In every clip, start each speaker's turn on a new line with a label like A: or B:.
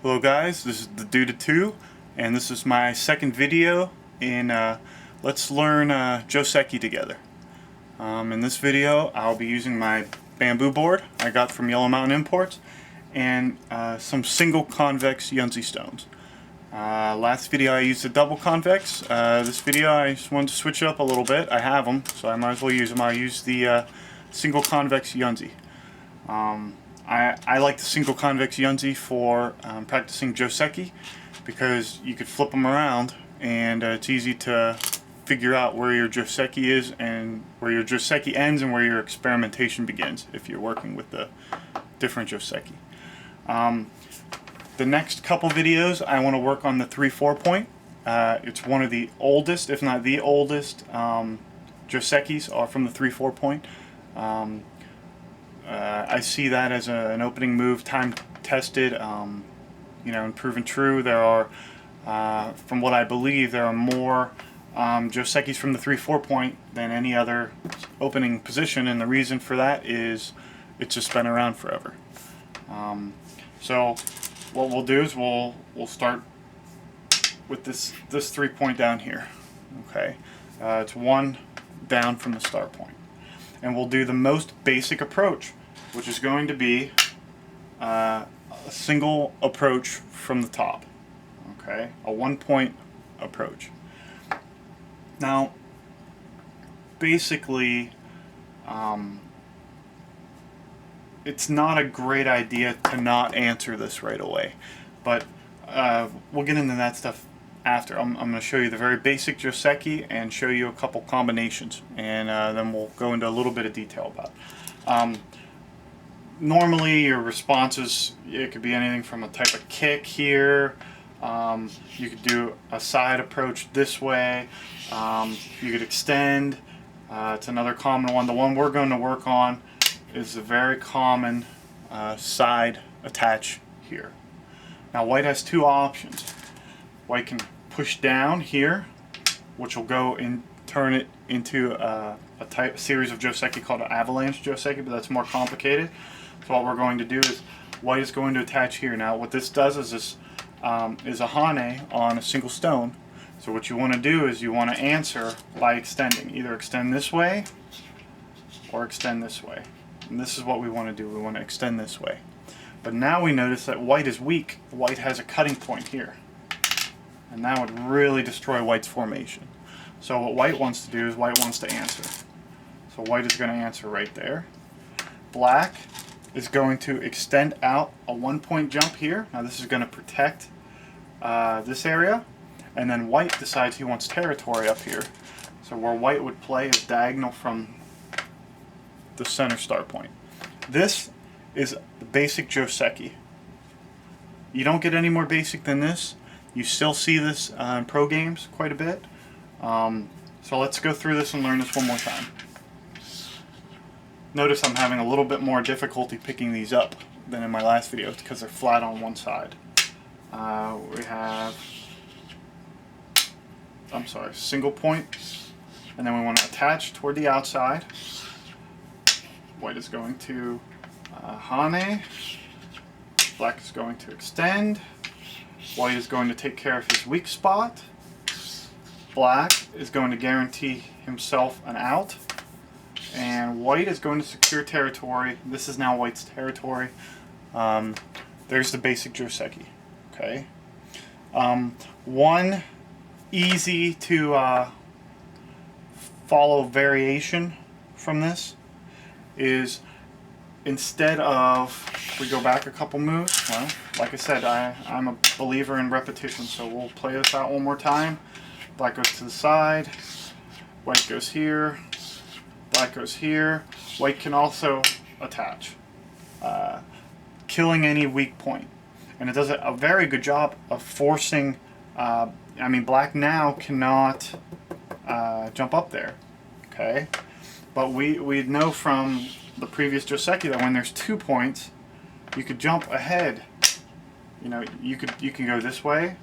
A: Hello guys, this is the Dude2, and this is my second video in Let's Learn Joseki together. In this video I'll be using my bamboo board I got from Yellow Mountain Imports and some single convex Yunzi stones. Last video I used a double convex. This video I just wanted to switch it up a little bit. I have them, so I might as well use them. I'll use the single convex Yunzi. I like the single convex Yunzi for practicing Joseki because you could flip them around and it's easy to figure out where your Joseki is and where your Joseki ends and where your experimentation begins if you're working with the different Joseki. The next couple videos I want to work on the 3-4 point. It's one of the oldest, if not the oldest, Josekis are from the 3-4 point. I see that as an opening move, time tested, and proven true. There are, from what I believe, there are more Josekis from the 3-4 point than any other opening position, and the reason for that is it's just been around forever. So what we'll do is we'll start with this 3-point down here. Okay, it's one down from the start point, and we'll do the most basic approach, which is going to be a single approach from the top. Okay, a 1-point approach. Now, basically, it's not a great idea to not answer this right away, but we'll get into that stuff after. I'm going to show you the very basic Joseki and show you a couple combinations, and then we'll go into a little bit of detail about it. Normally your responses, it could be anything from a type of kick here. You could do a side approach this way. You could extend. It's another common one. The one we're going to work on is a very common side attach here. Now white has two options. White can push down here, which will go and turn it into a series of Joseki called an avalanche Joseki, but that's more complicated. So what we're going to do is white is going to attach here. Now what this does is this is a hane on a single stone. So what you want to do is you want to answer by extending. Either extend this way or extend this way. And this is what we want to do. We want to extend this way. But now we notice that white is weak. White has a cutting point here. And that would really destroy white's formation. So what white wants to do is white wants to answer. So white is going to answer right there. Black is going to extend out a 1-point jump here. Now this is going to protect this area. And then white decides he wants territory up here. So where white would play is diagonal from the center start point. This is the basic Joseki. You don't get any more basic than this. You still see this in pro games quite a bit. So let's go through this and learn this one more time. Notice I'm having a little bit more difficulty picking these up than in my last video because they're flat on one side. We have, single point, and then we want to attach toward the outside. White is going to hane. Black is going to extend. White is going to take care of his weak spot. Black is going to guarantee himself an out. And white is going to secure territory. This is now white's territory. There's the basic Joseki. Okay. One easy to follow variation from this is, instead of, we go back a couple moves, well, like I said, I'm a believer in repetition, so we'll play this out one more time. Black goes to the side, white goes here, black goes here. White can also attach, killing any weak point. And it does a very good job of forcing, black now cannot jump up there, okay? But we know from the previous Joseki that when there's 2 points, you could jump ahead. You can go this way,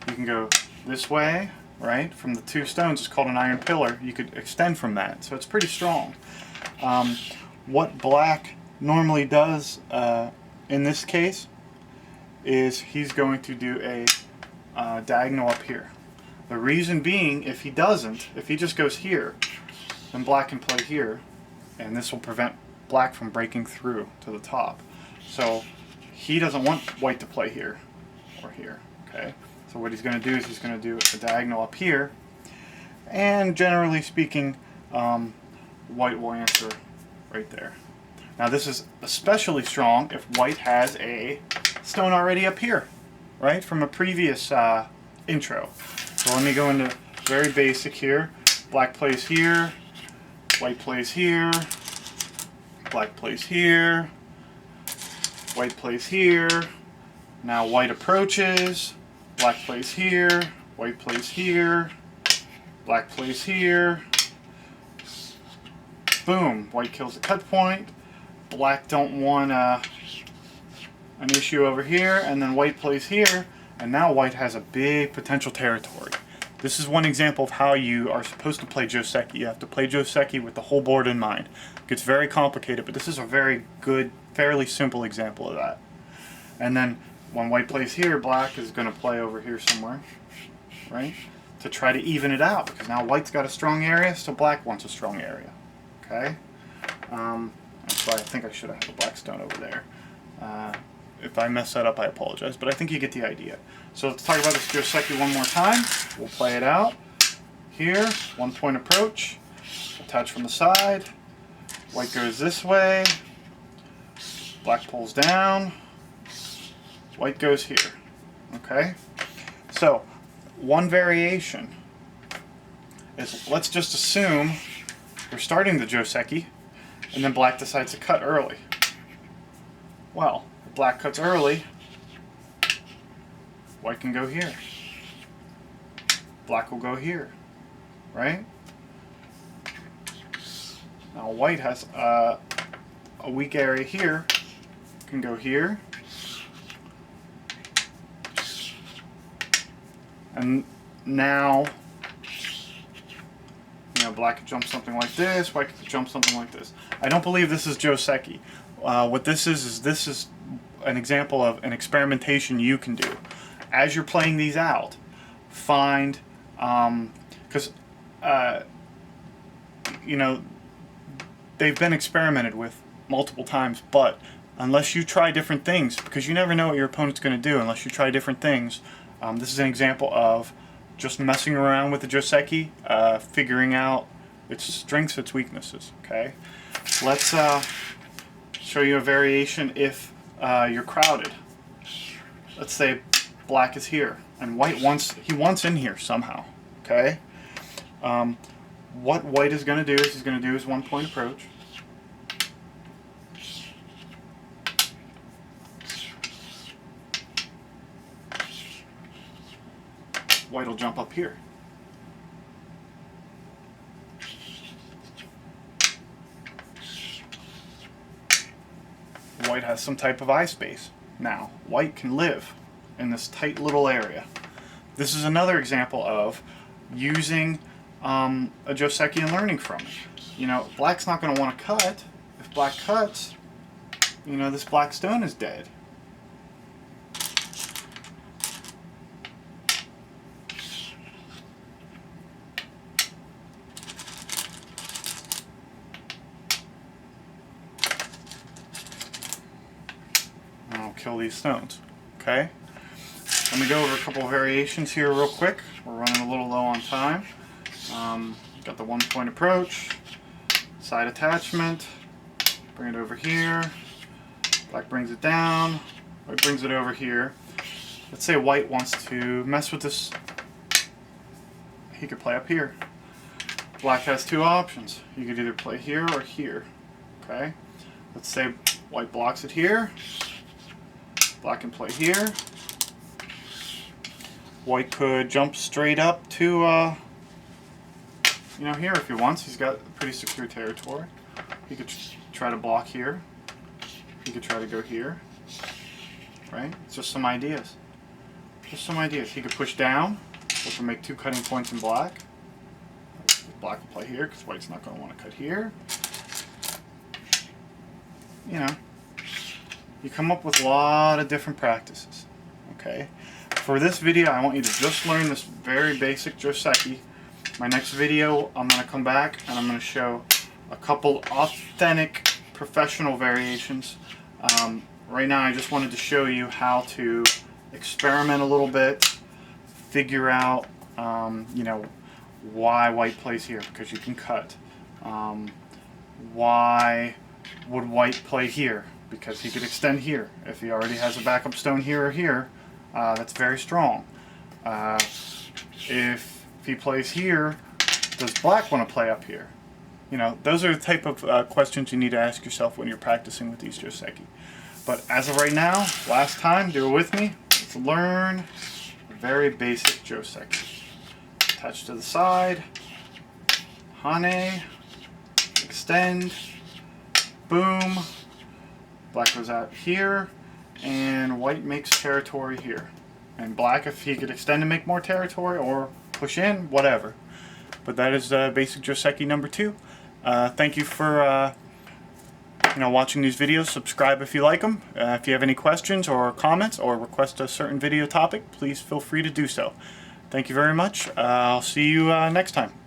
A: you can go this way, right? From the 2 stones, it's called an iron pillar. You could extend from that, so it's pretty strong. What black normally does in this case is he's going to do a diagonal up here. The reason being, if he doesn't, if he just goes here, then black can play here, and this will prevent black from breaking through to the top. So he doesn't want white to play here or here. Okay. So what he's going to do is he's going to do a diagonal up here, and generally speaking, white will answer right there. Now this is especially strong if white has a stone already up here, right, from a previous intro. So let me go into very basic here. Black plays here, white plays here, black plays here, white plays here. Now white approaches, black plays here, white plays here, black plays here. Boom, white kills the cut point. Black don't want an issue over here, and then white plays here, and now white has a big potential territory. This is one example of how you are supposed to play Joseki. You have to play Joseki with the whole board in mind. It gets very complicated, but this is a very good, fairly simple example of that. And then when white plays here, black is going to play over here somewhere, right, to try to even it out, because now white's got a strong area, so black wants a strong area. Okay? So I think I should have had a black stone over there. If I mess that up, I apologize, but I think you get the idea. So let's talk about this Joseki one more time. We'll play it out. Here, 1 point approach, attach from the side. White goes this way. Black pulls down. White goes here. Okay? So, one variation is, let's just assume we're starting the Joseki, and then black decides to cut early. Well, if black cuts early, white can go here. Black will go here, right? Now white has a weak area here, can go here. And now, black could jump something like this, white could jump something like this. I don't believe this is Joseki. What this is an example of an experimentation you can do. As you're playing these out, find, because, they've been experimented with multiple times, but unless you try different things, because you never know what your opponent's going to do unless you try different things, this is an example of just messing around with the Joseki, figuring out its strengths, its weaknesses. Okay, let's show you a variation if you're crowded. Let's say black is here and white wants in here somehow. Okay, what white is going to do is he's going to do his 1 point approach. White will jump up here. White has some type of eye space. Now, white can live in this tight little area. This is another example of using a Joseki and learning from it. Black's not going to want to cut. If black cuts, this black stone is dead. Kill these stones. Okay? Let me go over a couple of variations here real quick. We're running a little low on time. Got the 1 point approach, side attachment, bring it over here, black brings it down, white brings it over here. Let's say white wants to mess with this. He could play up here. Black has two options. You could either play here or here. Okay? Let's say white blocks it here. Black can play here. White could jump straight up to, here if he wants. He's got pretty secure territory. He could try to block here. He could try to go here. Right? It's just some ideas. Just some ideas. He could push down, which will make 2 cutting points in black. Black will play here because white's not going to want to cut here. You come up with a lot of different practices. okay? For this video, I want you to just learn this very basic Joseki. My next video, I'm going to come back and I'm going to show a couple authentic professional variations. Right now, I just wanted to show you how to experiment a little bit, figure out, you know, why white plays here, because you can cut. Why would white play here? Because he could extend here. If he already has a backup stone here or here, that's very strong. If he plays here, does black want to play up here? You know, those are the type of questions you need to ask yourself when you're practicing with these Joseki. But as of right now, last time, do it with me. Let's learn a very basic Joseki. Attach to the side, hane, extend, boom, black goes out here, and white makes territory here. And black, if he could extend and make more territory, or push in, whatever. But that is basic Joseki number 2. Thank you for watching these videos. Subscribe if you like them. If you have any questions or comments or request a certain video topic, please feel free to do so. Thank you very much. I'll see you next time.